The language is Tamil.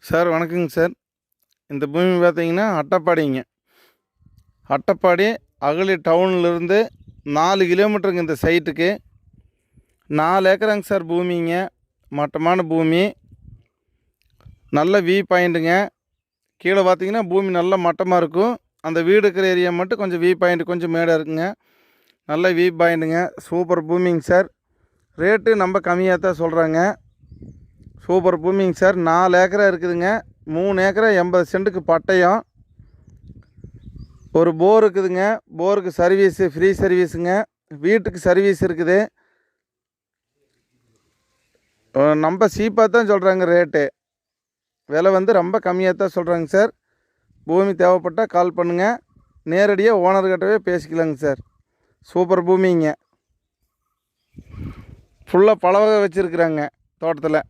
சார் வணக்கங்க சார். இந்த பூமி பார்த்தீங்கன்னா அட்டப்பாடிங்க. அட்டப்பாடி அகழி டவுன்லேருந்து 4 கிலோமீட்டருங்க இந்த சைட்டுக்கு. 4 ஏக்கராங்க சார் பூமிங்க. மட்டமான பூமி, நல்ல வியூ பாயிண்ட்டுங்க. கீழே பார்த்தீங்கன்னா பூமி நல்ல மட்டமாக இருக்கும். அந்த வீடு இருக்கிற ஏரியா மட்டும் கொஞ்சம் வியூ பாயிண்ட் கொஞ்சம் மேடாக இருக்குங்க. நல்ல வியூ பாயிண்ட்டுங்க. சூப்பர் பூமிங்க சார். ரேட்டு நம்ம கம்மியாக தான் சொல்கிறாங்க. சூப்பர் பூமிங்க சார். 4 ஏக்கரா இருக்குதுங்க. 3 ஏக்கரா 80 சென்ட்டுக்கு பட்டயம். ஒரு போர் இருக்குதுங்க. போருக்கு சர்வீஸு ஃப்ரீ சர்வீஸுங்க. வீட்டுக்கு சர்வீஸ் இருக்குது. நம்ம சீப்பாக தான் சொல்கிறாங்க ரேட்டு. விலை ரொம்ப கம்மியாக தான் சொல்கிறாங்க சார். பூமி தேவைப்பட்டால் கால் பண்ணுங்கள். நேரடியாக ஓனர்கிட்டவே பேசிக்கலாங்க சார். சூப்பர் பூமிங்க. ஃபுல்லாக பல வகை வச்சுருக்குறாங்க தோட்டத்தில்.